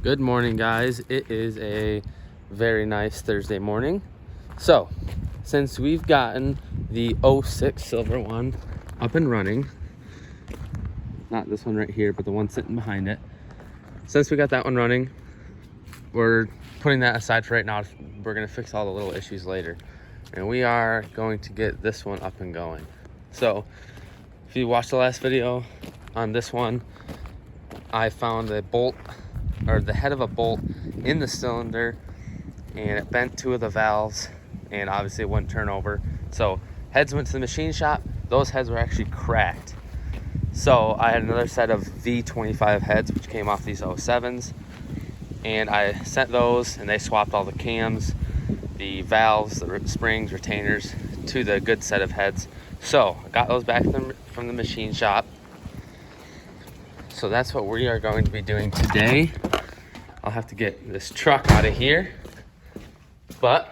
Good morning, guys. It is a very nice Thursday morning. So, since we've gotten the 06 silver one up and running, not this one right here, but the one sitting behind it. Since we got that one running, we're putting that aside for right now. We're gonna fix all the little issues later. And we are going to get this one up and going. So, if you watched the last video on this one, I found a bolt, or the head of a bolt in the cylinder, and it bent two of the valves, and obviously it wouldn't turn over. So heads went to the machine shop. Those heads were actually cracked. So I had another set of V25 heads, which came off these 07s, and I sent those, and they swapped all the cams, the valves, the springs, retainers to the good set of heads. So I got those back from the machine shop. So that's what we are going to be doing today. I'll have to get this truck out of here, but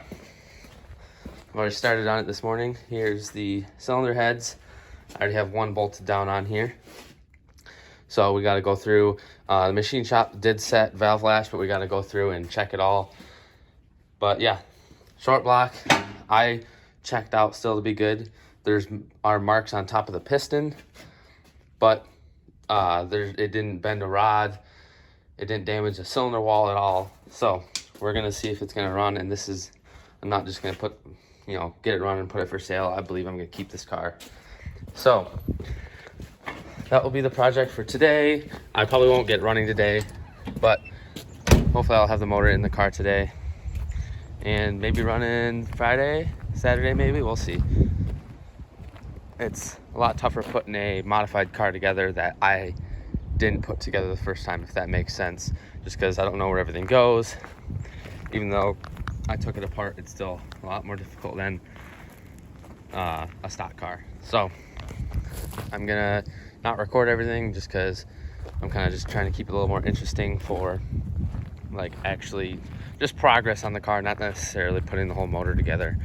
I've already started on it this morning. Here's the cylinder heads. I already have one bolted down on here. So we got to go through, the machine shop did set valve lash, but we got to go through and check it all. But yeah, short block, I checked out still to be good. There's our marks on top of the piston, but it didn't bend a rod. It didn't damage the cylinder wall at all. So we're gonna see if it's gonna run. And this is, I'm not just gonna get it running and put it for sale. I believe I'm gonna keep this car. So that will be the project for today. I probably won't get running today, but hopefully I'll have the motor in the car today. And maybe running Friday, Saturday maybe, we'll see. It's a lot tougher putting a modified car together that I didn't put together the first time, if that makes sense, just because I don't know where everything goes. Even though I took it apart, it's still a lot more difficult than a stock car. So I'm gonna not record everything just because I'm kind of just trying to keep it a little more interesting for like actually just progress on the car, not necessarily putting the whole motor together.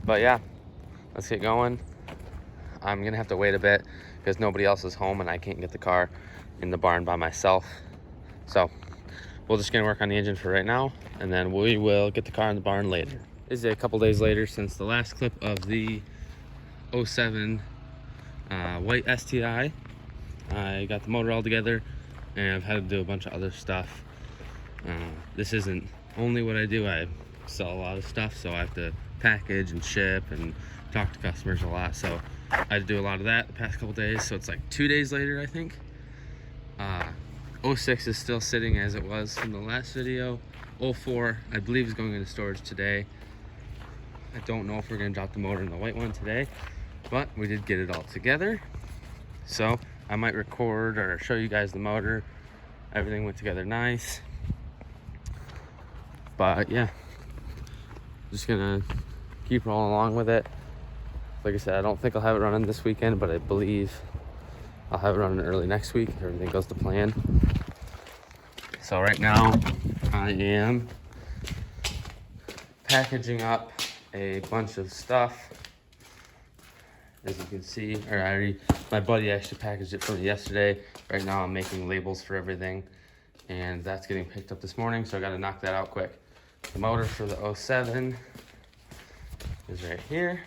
But yeah, let's get going. I'm gonna have to wait a bit because nobody else is home and I can't get the car in the barn by myself. So we're just gonna work on the engine for right now, and then we will get the car in the barn later. This is a couple days later since the last clip of the 07 white STI. I got the motor all together, and I've had to do a bunch of other stuff. This isn't only what I do. I sell a lot of stuff, so I have to package and ship and talk to customers a lot. So I had to do a lot of that the past couple days. So it's like 2 days later, I think. 06 is still sitting as it was from the last video. 04, I believe, is going into storage today. I don't know if we're gonna drop the motor in the white one today, but we did get it all together. So I might record or show you guys the motor. Everything went together nice. But yeah, just gonna keep rolling along with it. Like I said, I don't think I'll have it running this weekend, but I believe I'll have it running early next week if everything goes to plan. So right now I am packaging up a bunch of stuff. As you can see, my buddy actually packaged it for me yesterday. Right now I'm making labels for everything, and that's getting picked up this morning, so I gotta knock that out quick. The motor for the 07 is right here.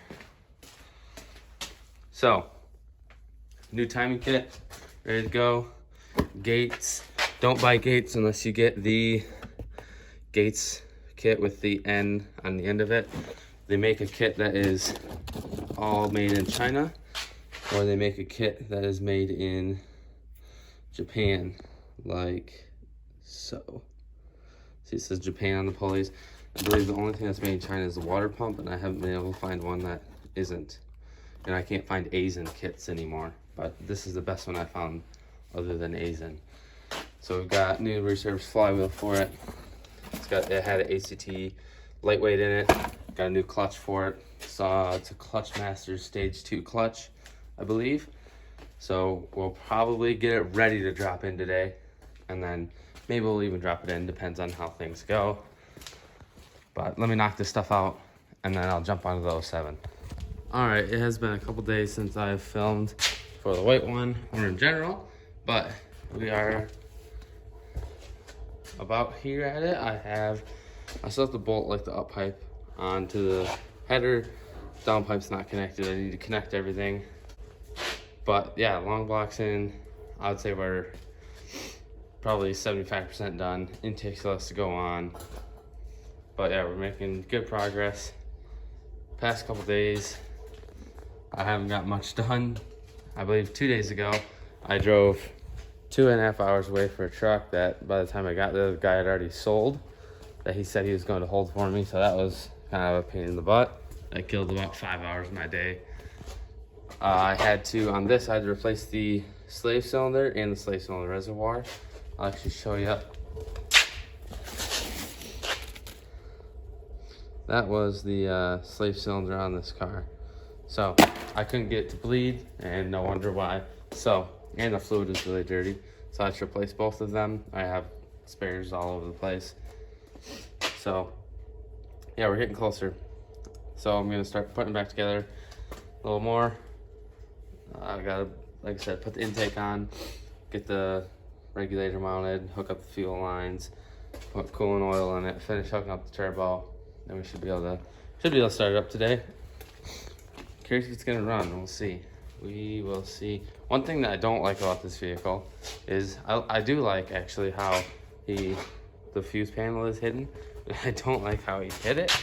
So, new timing kit, ready to go. Gates, don't buy gates unless you get the gates kit with the N on the end of it. They make a kit that is all made in China, or they make a kit that is made in Japan, like so. See, it says Japan on the pulleys. I believe the only thing that's made in China is the water pump, and I haven't been able to find one that isn't. And I can't find Asian kits anymore, but this is the best one I found other than Asian. So we've got new resurfaced flywheel for it. It had an ACT lightweight in it. Got a new clutch for it. So it's a Clutch Masters Stage 2 clutch, I believe. So we'll probably get it ready to drop in today, and then maybe we'll even drop it in, depends on how things go. But let me knock this stuff out, and then I'll jump onto the 07. All right, it has been a couple days since I've filmed for the white one or in general, but we are about here at it, I still have to bolt like the up pipe onto the header. Down pipe's not connected. I need to connect everything. But yeah, long blocks in. I would say we're probably 75% done. Intake still has to go on. But yeah, we're making good progress. Past couple days, I haven't got much done. I believe 2 days ago, I drove 2.5 hours away for a truck that by the time I got there, the guy had already sold, that he said he was going to hold for me. So that was kind of a pain in the butt. That killed about 5 hours of my day. I had to, on this, I had to replace the slave cylinder and the slave cylinder reservoir. I'll actually show you. That was the slave cylinder on this car. So I couldn't get it to bleed, and no wonder why. So, and the fluid is really dirty. So I had to replace both of them. I have spares all over the place. So yeah, we're getting closer. So I'm gonna start putting it back together a little more. I gotta, like I said, put the intake on, get the regulator mounted, hook up the fuel lines, put coolant oil in it, finish hooking up the turbo. Then we should be able to start it up today. Curious if it's gonna run. We'll see. We will see. One thing that I don't like about this vehicle is I do like actually how the fuse panel is hidden. But I don't like how he hit it.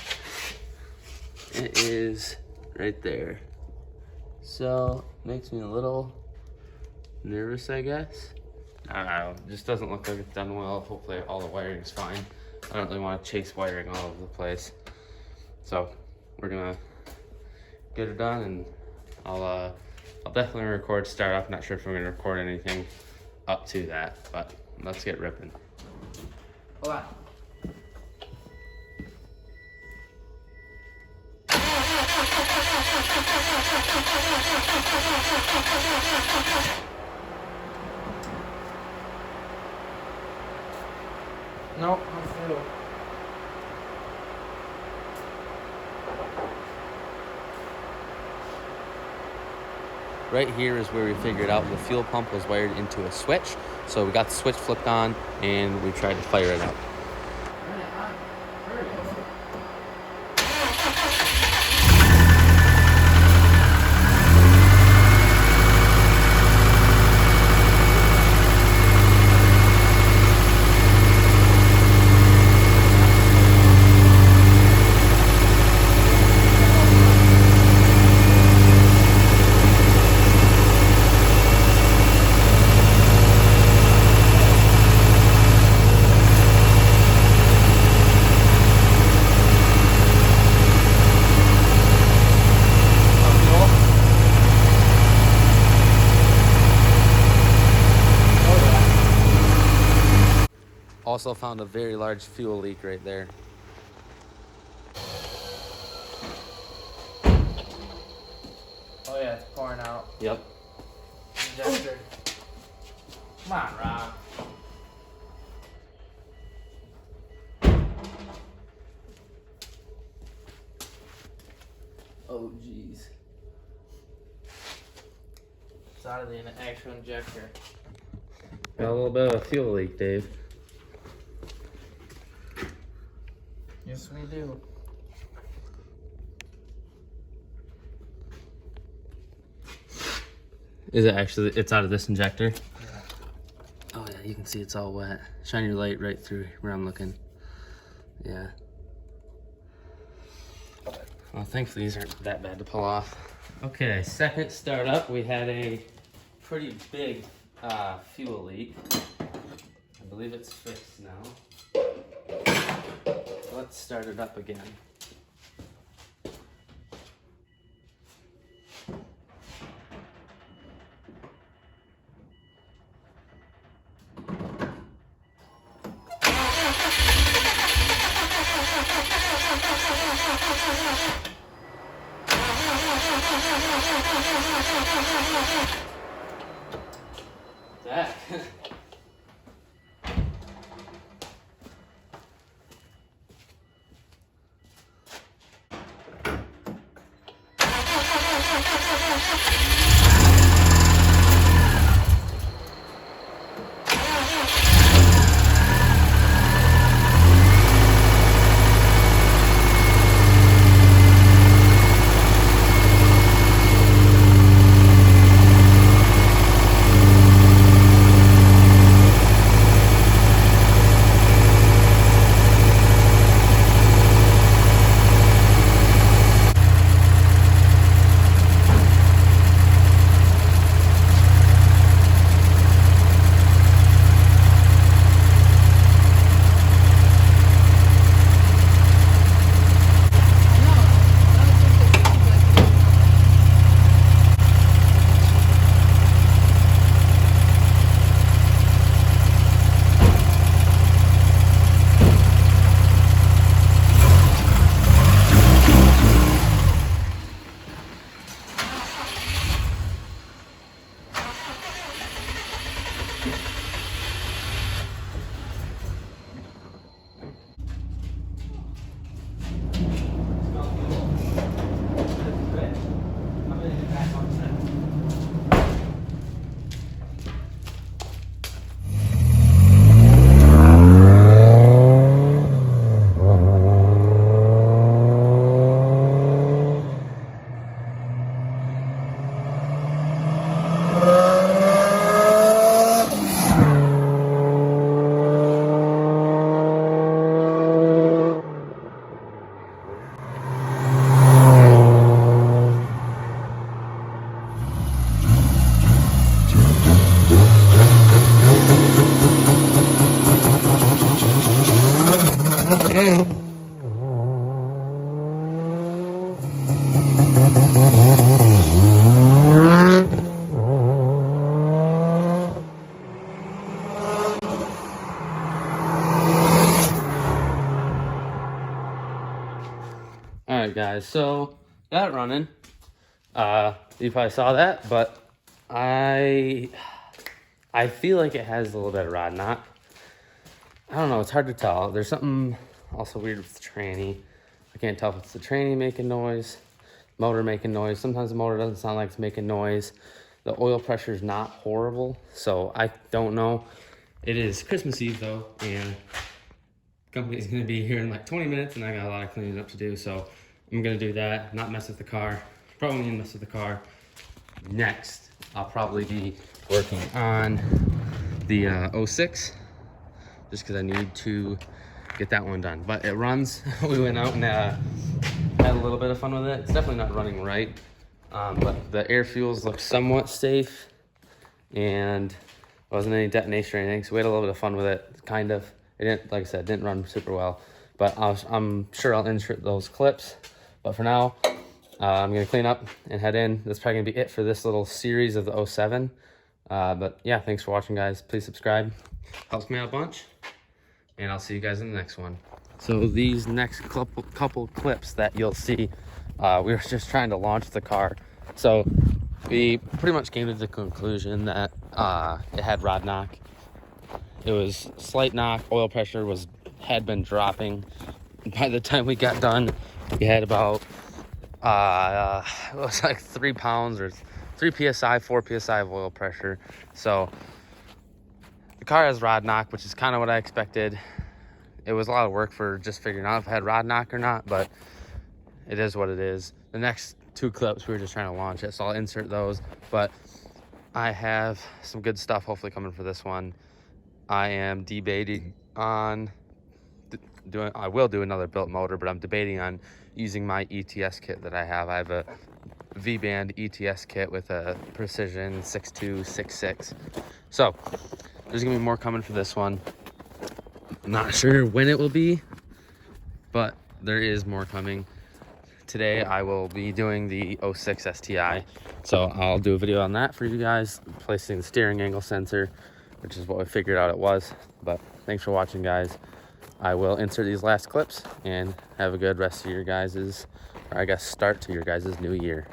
It is right there. So makes me a little nervous, I guess. I don't know. It just doesn't look like it's done well. Hopefully all the wiring is fine. I don't really want to chase wiring all over the place. So we're gonna get it done, and I'll definitely record start up. Not sure if I'm gonna record anything up to that, but let's get ripping. Hold on. Nope, I'm through. Right here is where we figured out the fuel pump was wired into a switch. So we got the switch flipped on and we tried to fire it up. Also found a very large fuel leak right there. Oh yeah, it's pouring out. Yep. Injector. Come on, Rob. Oh geez. It's out of the actual injector. Got a little bit of a fuel leak, Dave. Yes, we do. Is it actually, it's out of this injector? Yeah. Oh yeah, you can see it's all wet. Shine your light right through where I'm looking. Yeah. Well, thankfully these aren't that bad to pull off. Okay, second startup, we had a pretty big fuel leak. I believe it's fixed now. Let's start it up again. That. All right, guys, so got it running. You probably saw that, but I feel like it has a little bit of rod knot. I don't know, it's hard to tell. There's something also weird with the tranny. I can't tell if it's the tranny making noise, motor making noise. Sometimes the motor doesn't sound like it's making noise. The oil pressure is not horrible, so I don't know. It is Christmas Eve though, and the company's gonna be here in like 20 minutes, and I got a lot of cleaning up to do, so I'm gonna do that, not mess with the car. Probably gonna mess with the car. Next, I'll probably be working on the 06, just because I need to get that one done. But it runs. We went out and had a little bit of fun with it. It's definitely not running right, but the air fuels look somewhat safe, and wasn't any detonation or anything, so we had a little bit of fun with it, kind of. It didn't, like I said, didn't run super well, but I'm sure I'll insert those clips. But for now, I'm gonna clean up and head in. That's probably gonna be it for this little series of the 07. But yeah, thanks for watching, guys. Please subscribe, helps me out a bunch, and I'll see you guys in the next one. So these next couple clips that you'll see, we were just trying to launch the car. So we pretty much came to the conclusion that it had rod knock. It was slight knock. Oil pressure had been dropping. By the time we got done, we had about it was like 3 pounds or 3 psi, 4 psi of oil pressure. So the car has rod knock, which is kind of what I expected. It was a lot of work for just figuring out if I had rod knock or not, but it is what it is. The next 2 clips, we were just trying to launch it, so I'll insert those. But I have some good stuff hopefully coming for this one. I am debating on I will do another built motor, but I'm debating on using my ETS kit that I have. I have a V-band ETS kit with a precision 6266. So there's gonna be more coming for this one. I'm not sure when it will be, but there is more coming. Today I will be doing the 06 STI, so I'll do a video on that for you guys, placing the steering angle sensor, which is what I figured out it was. But thanks for watching, guys. I will insert these last clips, and have a good rest of your guys's, or I guess start to your guys's new year.